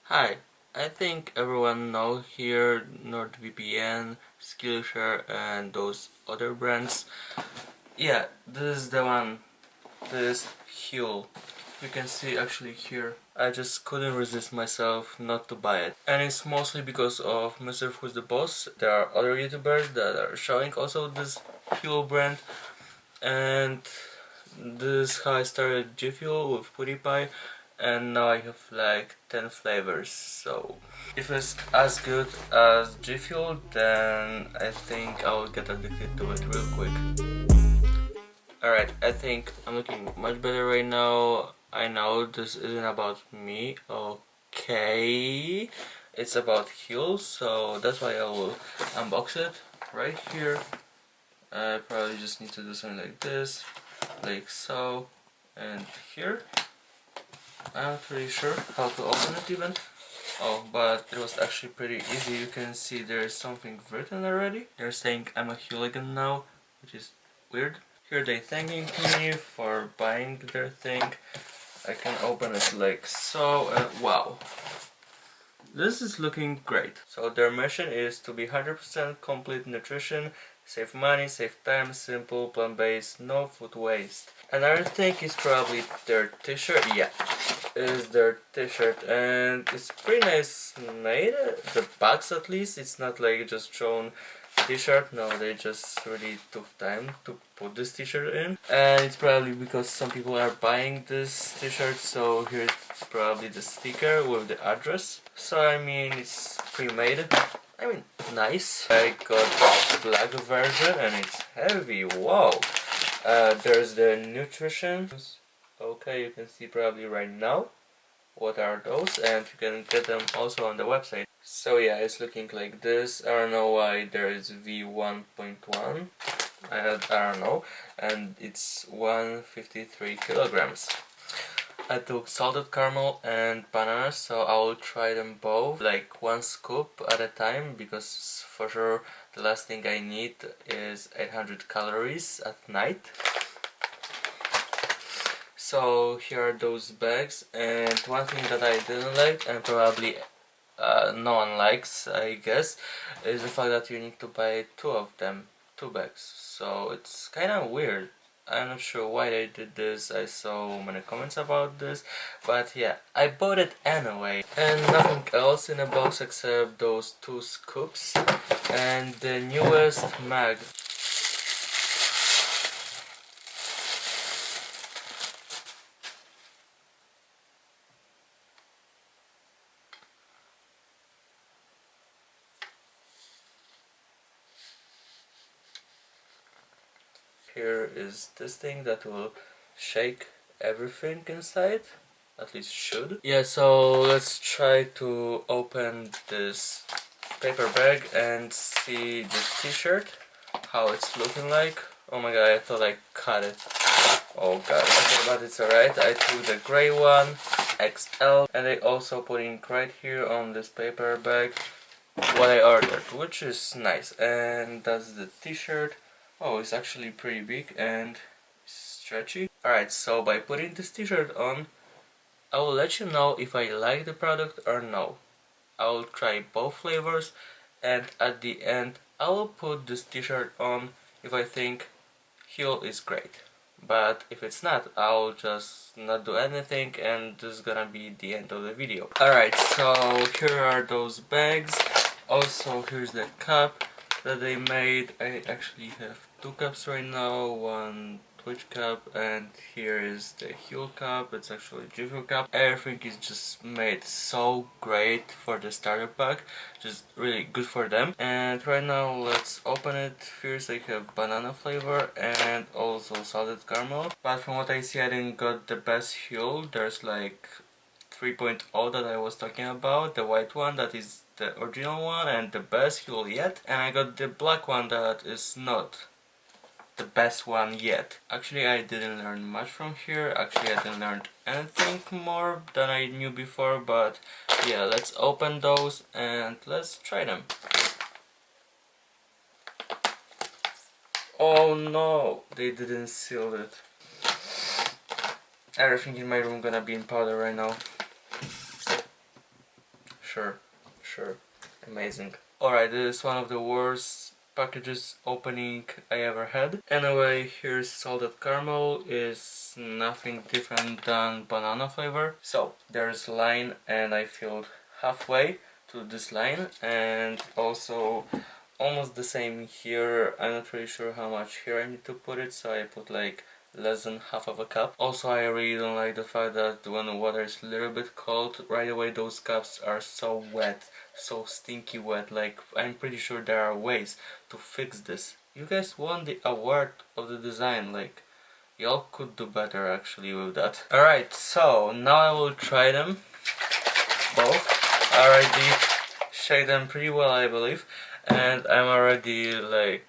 Hi, I think everyone knows here NordVPN, Skillshare and those other brands. Yeah, this is the one. This HUEL. You can see actually here. I just couldn't resist myself not to buy it. And it's mostly because of Mr. Who's the Boss. There are other YouTubers that are showing also this HUEL brand. And this is how I started G Fuel with PewDiePie, and now I have like 10 flavors. So if it's as good as G Fuel, then I think I will get addicted to it real quick. Alright, I think I'm looking much better right now. I know this isn't about me, okay. It's about HUEL, so that's why I will unbox it right here. I probably just need to do something like this, like so, and here. I'm not really sure how to open it even. Oh, but it was actually pretty easy. You can see there's something written already. They're saying I'm a hooligan now, which is weird. Here they thanking me for buying their thing. I can open it like so, and wow. This is looking great. So their mission is to be 100% complete nutrition, save money, save time, simple, plant-based, no food waste. Another thing is probably their t-shirt. Yeah, is their t-shirt, and it's pretty nice made. The box at least, it's not like just shown t-shirt. No, they just really took time to put this t-shirt in, and it's probably because some people are buying this t-shirt, so here's probably the sticker with the address. So I mean, it's pre-made. I mean, nice. I got the black version and it's heavy. Wow. There's the nutrition. Okay, you can see probably right now what are those, and you can get them also on the website. So yeah, it's looking like this. I don't know why there is V1.1. I don't know, and it's 153 kilograms. I took salted caramel and bananas, so I will try them both, like one scoop at a time, because for sure the last thing I need is 800 calories at night. So here are those bags, and one thing that I didn't like, and probably no one likes, I guess, is the fact that you need to buy two of them, two bags. So it's kind of weird. I'm not sure why they did this. I saw many comments about this, but yeah, I bought it anyway. And nothing else in the box except those two scoops and the newest mag. Here is this thing that will shake everything inside, at least should. Yeah, so let's try to open this paper bag and see the t-shirt, how it's looking like. Oh my god, I thought I cut it. Oh god, okay, but it's alright. I took the gray one, XL, and they also put in right here on this paper bag what I ordered, which is nice. And that's the t-shirt. Oh, it's actually pretty big and stretchy. Alright, so by putting this t-shirt on, I will let you know if I like the product or no. I will try both flavors, and at the end I will put this t-shirt on if I think HUEL is great. But if it's not, I'll just not do anything, and this is gonna be the end of the video. Alright, so here are those bags. Also, here's the cup that they made. I actually have two cups right now, one Twitch cup, and here is the HUEL cup. It's actually a G-Fuel cup. Everything is just made so great for the starter pack, just really good for them. And right now let's open it. First I have banana flavor and also salted caramel, but from what I see I didn't got the best HUEL. There's like 3.0 that I was talking about, the white one that is the original one and the best HUEL yet, and I got the black one that is not the best one yet. Actually, I didn't learn much from here. Actually, I didn't learn anything more than I knew before, but yeah, let's open those and let's try them. Oh no, they didn't seal it. Everything in my room gonna be in powder right now. sure, amazing. Alright, this is one of the worst packages opening I ever had. Anyway, here's salted caramel, is nothing different than banana flavor. So there's line and I filled halfway to this line, and also almost the same here. I'm not really sure how much here I need to put it, so I put like less than half of a cup. Also, I really don't like the fact that when the water is a little bit cold, right away those cups are so wet, so stinky wet. Like, I'm pretty sure there are ways to fix this. You guys won the award of the design, like, y'all could do better actually with that. Alright, so now I will try them both. I already shake them pretty well, I believe, and I'm already like,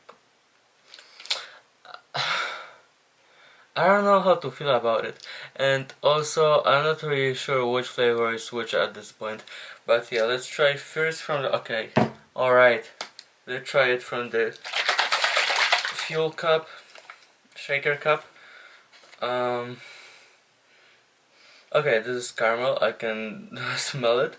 I don't know how to feel about it, and also I'm not really sure which flavor is which at this point. But yeah, let's try first from the, okay, alright, let's try it from the fuel cup, shaker cup. Okay, this is caramel, I can smell it.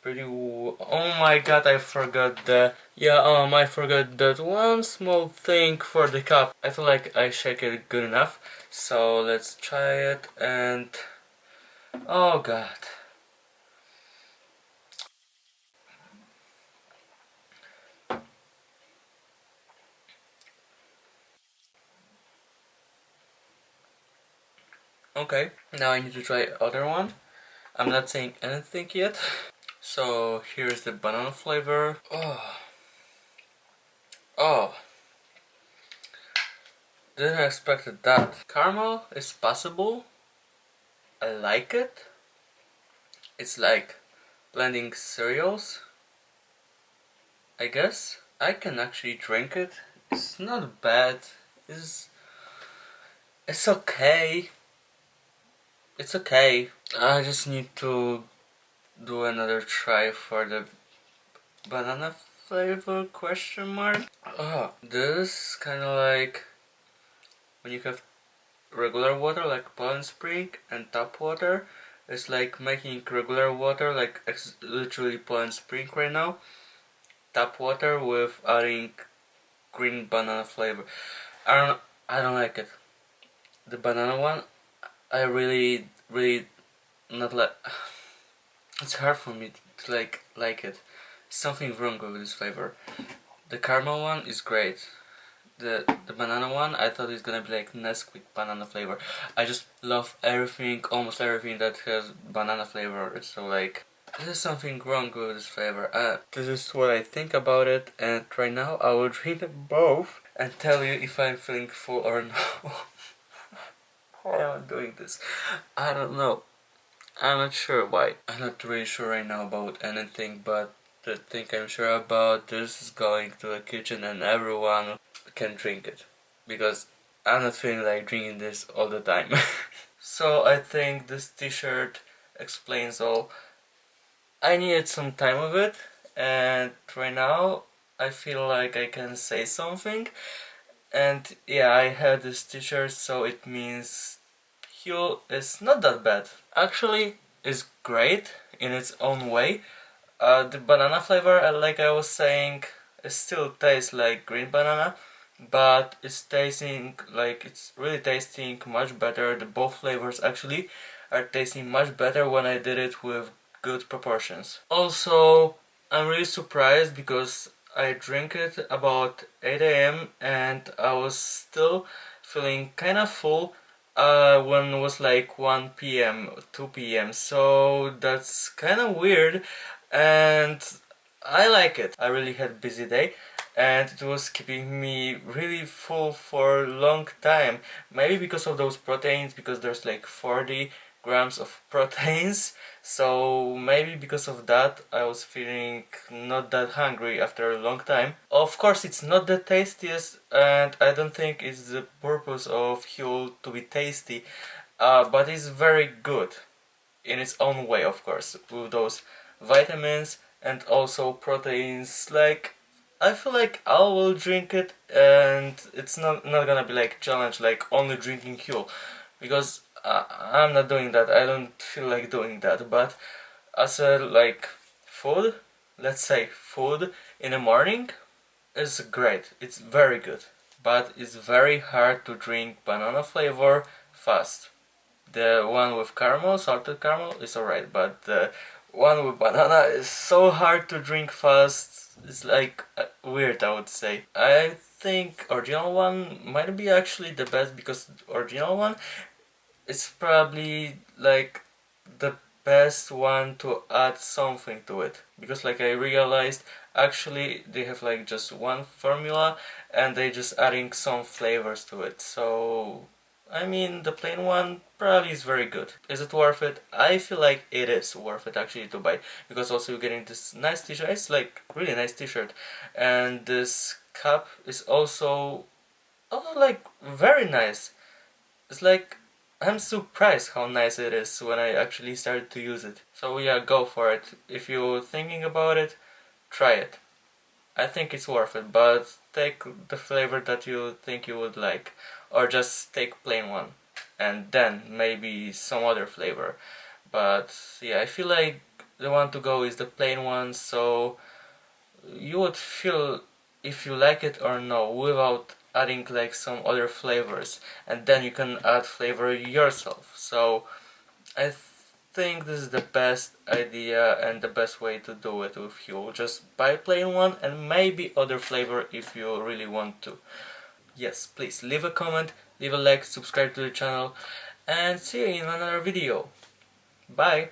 Oh my god, I forgot the, I forgot that one small thing for the cup. I feel like I shake it good enough, so let's try it. And oh god, okay, now I need to try other one. I'm not saying anything yet. So here's the banana flavor. Oh, didn't expect that. Caramel is passable, I like it. It's like blending cereals, I guess. I can actually drink it. It's not bad. It's it's okay. It's okay. I just need to do another try for the banana flavor question mark. Oh, this kind of like when you have regular water like Poland Spring and tap water. It's like making regular water like literally Poland Spring right now. Tap water with adding green banana flavor. I don't like it. The banana one, I really not like. It's hard for me to like it. Something wrong with this flavor. The caramel one is great. The banana one, I thought it's gonna be like Nesquik banana flavor. I just love everything, almost everything that has banana flavor. So like, there's something wrong with this flavor. This is what I think about it, and right now I will drink them both and tell you if I'm feeling full or no. Why am I doing this? I don't know. I'm not sure why. I'm not really sure right now about anything, but the thing I'm sure about this is going to a kitchen and everyone can drink it. Because I'm not feeling like drinking this all the time. So I think this t-shirt explains all. I needed some time with it, and right now I feel like I can say something. And yeah, I had this t-shirt, so it means Huel is not that bad. Actually, it's great in its own way. The banana flavor, like I was saying, it still tastes like green banana, but it's really tasting much better. The both flavors actually are tasting much better when I did it with good proportions. Also, I'm really surprised because I drank it about 8 a.m. and I was still feeling kind of full when it was like 1 p.m. 2 p.m. so that's kind of weird, and I like it. I really had a busy day and it was keeping me really full for a long time. Maybe because of those proteins, because there's like 40 grams of proteins, so maybe because of that I was feeling not that hungry after a long time. Of course, it's not the tastiest, and I don't think it's the purpose of Huel to be tasty, but it's very good in its own way, of course, with those vitamins and also proteins. Like, I feel like I will drink it, and it's not gonna be like challenge like only drinking Huel, because I'm not doing that. I don't feel like doing that. But as a like food, let's say food in the morning, is great. It's very good. But it's very hard to drink banana flavor fast. The one with caramel, salted caramel, is alright, but the one with banana is so hard to drink fast. It's like weird, I would say. I think original one might be actually the best, because original one is probably like the best one to add something to it, because like I realized actually they have like just one formula and they just adding some flavors to it. So I mean, the plain one probably is very good. Is it worth it? I feel like it is worth it actually to buy, because also you're getting this nice t-shirt. It's like really nice t-shirt, and this cup is also like very nice. It's like I'm surprised how nice it is when I actually started to use it. So yeah, go for it. If you're thinking about it, try it. I think it's worth it, but take the flavor that you think you would like, or just take plain one and then maybe some other flavor. But yeah, I feel like the one to go is the plain one, so you would feel if you like it or no without adding like some other flavors, and then you can add flavor yourself. So I think this is the best idea and the best way to do it with Huel. Just buy plain one and maybe other flavor if you really want to. Yes, please leave a comment, leave a like, subscribe to the channel, and see you in another video. Bye!